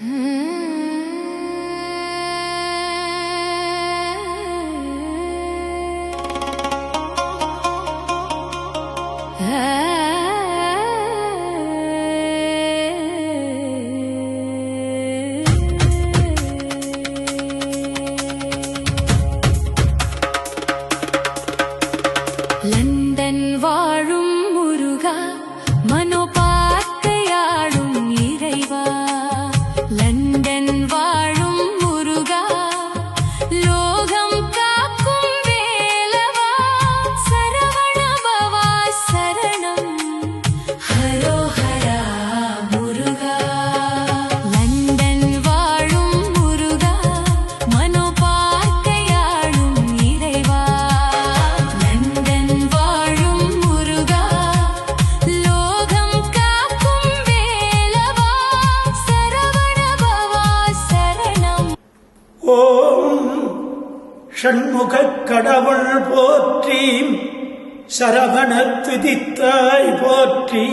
London வாழும் முருகா, மனோபார்க்கையாடும் இறைவா. London வாழும் முருகா, லோகம் காக்கும் வேலவா. சரவணபவா சரணம், ஹரோஹரா முருகா. லண்டன் வாழும் முருகா, மனோபார்க்கையாடும் இறைவா. லண்டன் வாழும் முருகா, லோகம் காக்கும் வேலவா. சரவணபவா சரணம். ஓம் ஷண்முகக் கடவுள் போற்றி, சரவணத் துதித்தாய் போற்றி,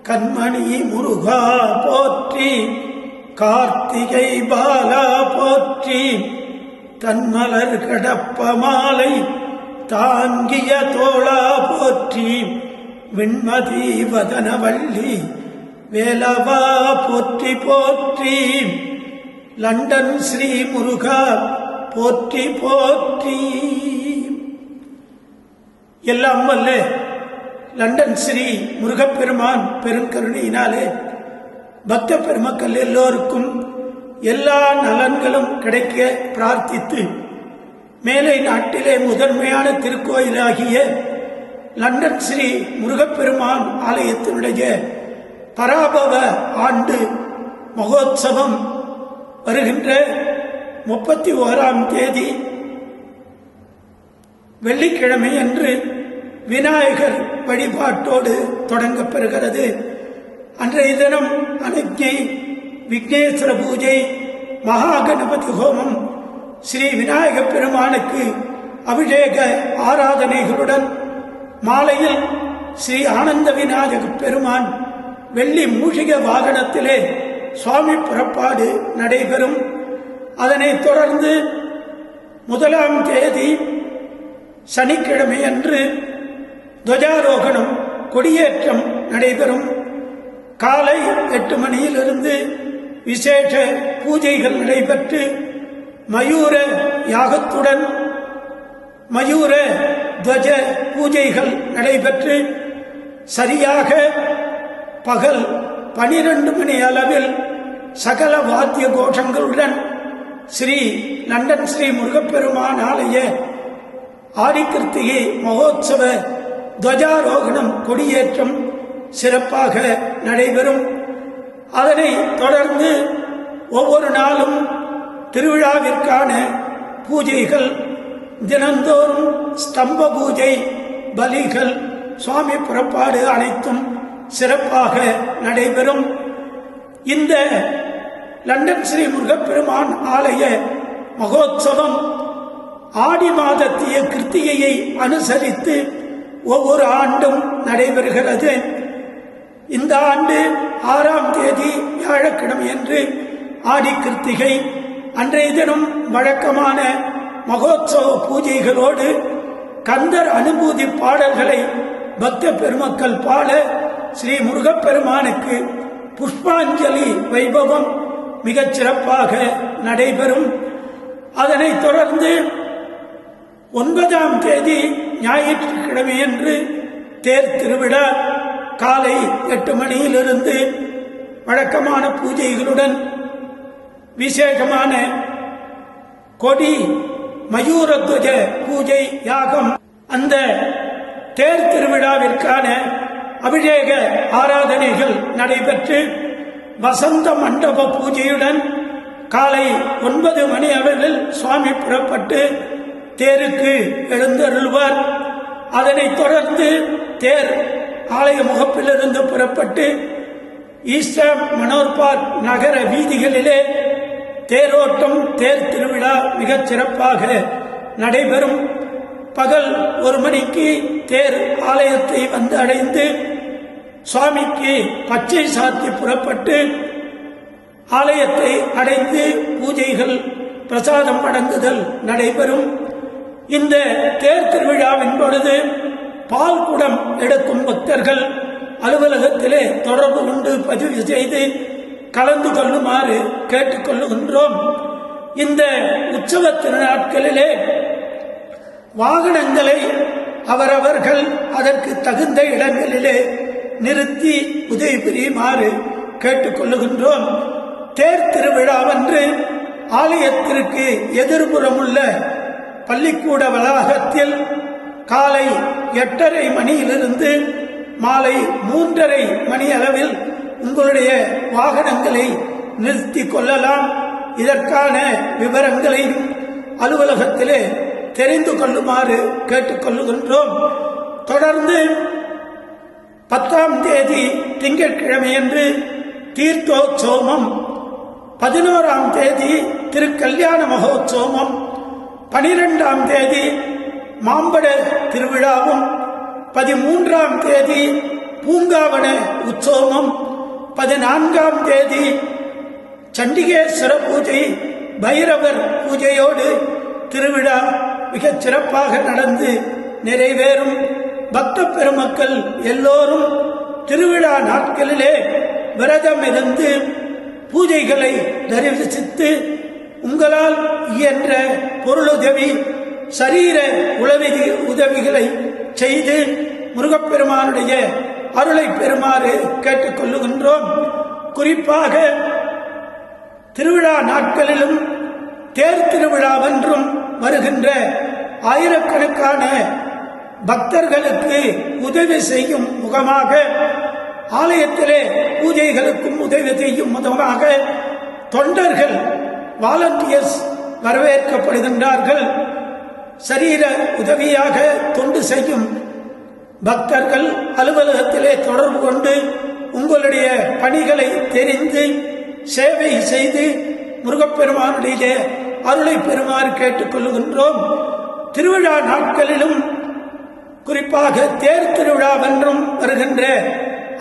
கண்மணி முருகா போற்றி, கார்த்திகை பாலா போற்றி, தன்மலர் கடப்ப மாலை தாங்கிய தோளா போற்றி, விண்மதி வதனவள்ளி வேலவா போற்றி போற்றி. லண்டன் ஸ்ரீ முருகா போற்றி போற்றி. எல்லாம் வல்ல லண்டன் ஸ்ரீ முருகப்பெருமான் பெருங்கருணையினாலே பக்த பெருமக்கள் எல்லோருக்கும் எல்லா நலன்களும் கிடைக்க பிரார்த்தித்து, மேலை நாட்டிலே முதன்மையான திருக்கோயிலாகிய லண்டன் ஸ்ரீ முருகப்பெருமான் ஆலயத்தினுடைய பராபவ ஆண்டு மகோத்சவம் வருகின்ற 31ஆம் தேதி வெள்ளிக்கிழமை அன்று விநாயகர் வழிபாட்டோடு தொடங்கப்பெறுகிறது. அன்றைய தினம் அனுஜை, விக்னேஸ்வர பூஜை, மகா கணபதி ஹோமம், ஸ்ரீ விநாயக பெருமானுக்கு அபிஷேக ஆராதனைகளுடன் மாலையில் ஸ்ரீ ஆனந்த விநாயக பெருமான் வெள்ளி மூஷிக வாகனத்திலே சுவாமி புறப்பாடு நடைபெறும். அதனைத் தொடர்ந்து 1ஆம் தேதி சனிக்கிழமை அன்று துவஜாரோகணம், கொடியேற்றம் நடைபெறும். காலை 8 மணியிலிருந்து விசேஷ பூஜைகள் நடைபெற்று மயூர யாகத்துடன் மயூர துவஜ பூஜைகள் நடைபெற்று சரியாக பகல் 12 மணி அளவில் சகல வாத்திய கோஷங்களுடன் ஸ்ரீ லண்டன் ஸ்ரீ முருகப்பெருமான் ஆலய ஆடிக்கிருத்திகை மகோத்சவ துவஜாரோகணம், கொடியேற்றம் சிறப்பாக நடைபெறும். அதனை தொடர்ந்து ஒவ்வொரு நாளும் திருவிழாவிற்கான பூஜைகள், தினந்தோறும் ஸ்தம்ப பூஜை, பலிகள், சுவாமி புறப்பாடு அனைத்தும் சிறப்பாக நடைபெறும். இந்த லண்டன் ஸ்ரீ முருகப்பெருமான் ஆலய மகோத்சவம் ஆடி மாதத்திய கிருத்திகையை அனுசரித்து ஒவ்வொரு ஆண்டும் நடைபெறுகிறது. இந்த ஆண்டு 6ஆம் தேதி வியாழக்கிழமை அன்று ஆடி கிருத்திகை. அன்றைய தினம் வழக்கமான மகோத்சவ பூஜைகளோடு கந்தர் அனுபூதி பாடல்களை பக்த பெருமக்கள் பாட ஸ்ரீ முருகப்பெருமானுக்கு புஷ்பாஞ்சலி வைபவம் மிகச் சிறப்பாக நடைபெறும். அதனைத் தொடர்ந்து 9ஆம் தேதி ஞாயிற்றுக்கிழமையன்று தேர் திருவிழா காலை 8 மணியிலிருந்து வழக்கமான பூஜைகளுடன் விசேஷமான கொடி மயூரத்வஜ பூஜை யாகம், அந்த தேர் திருவிழாவிற்கான அபிஷேக ஆராதனைகள் நடைபெற்று வசந்த மண்டப பூஜையுடன் காலை 9 மணி அளவில் சுவாமி புறப்பட்டு தேருக்கு எழுந்தருள்வார். அதனைத் தொடர்ந்து தேர் ஆலய முகப்பிலிருந்து புறப்பட்டு ஈஸ்டர் மனோர் பார்க் நகர வீதிகளிலே தேரோட்டம், தேர் திருவிழா மிகச் சிறப்பாக நடைபெறும். பகல் 1 மணிக்கு தேர் ஆலயத்தை வந்து அடைந்து சுவாமிக்கு பச்சை சாத்தி புறப்பட்டு ஆலயத்தை அடைந்து பூஜைகள் பிரசாதம் வழங்குதல் நடைபெறும். இந்த தேர் திருவிழாவின் பொழுது பால் குடம் எடுக்கும் பக்தர்கள் அலுவலகத்திலே தொடர்பு கொண்டு பதிவு செய்து கலந்து கொள்ளுமாறு கேட்டுக்கொள்ளுகின்றோம். இந்த உற்சவ திருநாட்களிலே வாகனங்களை அவரவர்கள் அதற்கு தகுந்த இடங்களிலே நிறுத்தி உதவி புரியுமாறு கேட்டுக்கொள்ளுகின்றோம். தேர் திருவிழாவன்று ஆலயத்திற்கு எதிர்புறம் உள்ள பள்ளிக்கூட வளாகத்தில் காலை 8:30 மணியிலிருந்து மாலை 3:30 மணி அளவில் உங்களுடைய வாகனங்களை நிறுத்தி கொள்ளலாம். இதற்கான விவரங்களை அலுவலகத்திலே தெரிந்து கொள்ளுமாறு கேட்டுக்கொள்ளுகின்றோம். தொடர்ந்து 10ஆம் தேதி திங்கட்கிழமையன்று தீர்த்தோற்சவமும், 11ஆம் தேதி திருக்கல்யாண மகோற்சவமும், 12ஆம் தேதி மாம்பழ திருவிழாவும், 13ஆம் தேதி பூங்காவன உற்சவமும், 14ஆம் தேதி சண்டிகேஸ்வர பூஜை பைரவர் பூஜையோடு திருவிழா மிகச் சிறப்பாக நடந்து நிறைவேறும். பக்த பெருமக்கள் எல்லோரும் திருவிழா நாட்களிலே விரதம் இருந்து பூஜைகளை தரிசித்து உங்களால் இயன்ற பொருளுதவி, சரீர உதவிகளை செய்து முருகப்பெருமானுடைய அருளை பெறுமாறு கேட்டுக்கொள்ளுகின்றோம். குறிப்பாக திருவிழா நாட்களிலும் தேர் திருவிழாவென்றும் வருகின்ற ஆயிரக்கணக்கான பக்தர்களுக்கு உதவி செய்யும் முகமாக, ஆலயத்திலே பூஜைகளுக்கும் உதவி செய்யும் முகமாக தொண்டர்கள், வாலண்டியர்ஸ் வரவேற்கப்படுகின்றார்கள். சரீர உதவியாக தொண்டு செய்யும் பக்தர்கள் அலுவலகத்திலே தொடர்பு கொண்டு உங்களுடைய பணிகளை தெரிந்து சேவை செய்து முருகப்பெருமானுடைய அருளை பெறுமாறு கேட்டுக்கொள்ளுகின்றோம். திருவிழா நாட்களிலும் குறிப்பாக தேர் திருவிழாவென்றும் வருகின்ற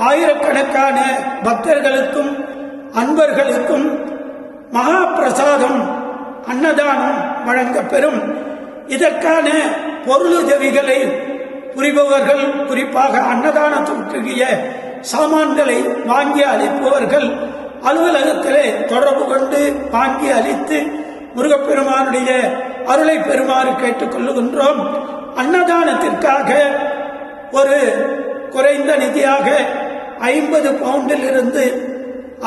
ஆயிரக்கணக்கான பக்தர்களுக்கும் அன்பர்களுக்கும் மகா பிரசாதம், அன்னதானம் வழங்கப்பெறும். இதற்கான பொருளுதவிகளை புரிபவர்கள், குறிப்பாக அன்னதானத்துக்குரிய சாமான்களை வாங்கி அளிப்பவர்கள் அலுவலகத்திலே தொடர்பு கொண்டு வாங்கி அளித்து முருகப்பெருமானுடைய அருளை பெறுமாறு கேட்டுக்கொள்ளுகின்றோம். அன்னதானத்திற்காக ஒரு குறைந்த நிதியாக 50 பவுண்டில் இருந்து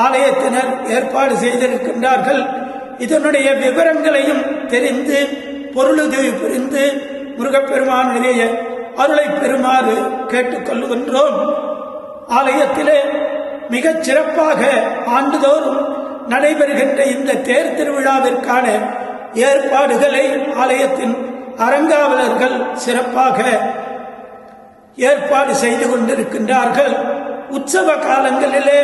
ஆலயத்தினர் ஏற்பாடு செய்திருக்கின்றார்கள். இதனுடைய விவரங்களையும் தெரிந்து பொருளுதவி புரிந்து முருகப்பெருமானுடைய அருளை பெறுமாறு கேட்டுக்கொள்ளுகின்றோம். ஆலயத்திலே மிகச் சிறப்பாக ஆண்டுதோறும் நடைபெறுகின்ற இந்த தேர் திருவிழாவிற்கான ஏற்பாடுகளை ஆலயத்தின் அறங்காவலர்கள் சிறப்பாக ஏற்பாடு செய்து கொண்டிருக்கின்றார்கள். உற்சவ காலங்களிலே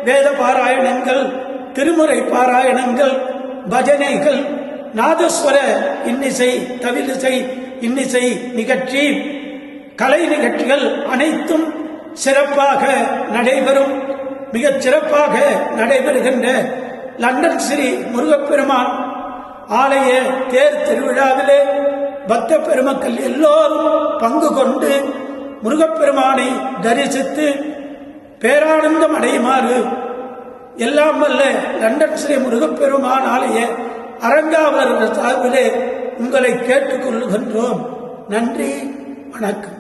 வேத பாராயணங்கள், திருமுறை பாராயணங்கள், பஜனைகள், நாதஸ்வர இன்னிசை, தவிலிசை இன்னிசை நிகழ்ச்சி, கலை நிகழ்ச்சிகள் அனைத்தும் சிறப்பாக நடைபெறும். மிகச் சிறப்பாக நடைபெறுகின்ற லண்டன் ஸ்ரீ முருகப்பெருமான் ஆலய தேர் திருவிழாவிலே பக்த பெருமக்கள் எல்லோரும் பங்கு கொண்டு முருகப்பெருமானை தரிசித்து பேரானந்தம் அடையுமாறு எல்லாம் வல்ல லண்டன் ஸ்ரீ முருகப்பெருமான் ஆலய அறங்காவலர்கள் சார்பிலே உங்களை கேட்டுக்கொள்ளுகின்றோம். நன்றி, வணக்கம்.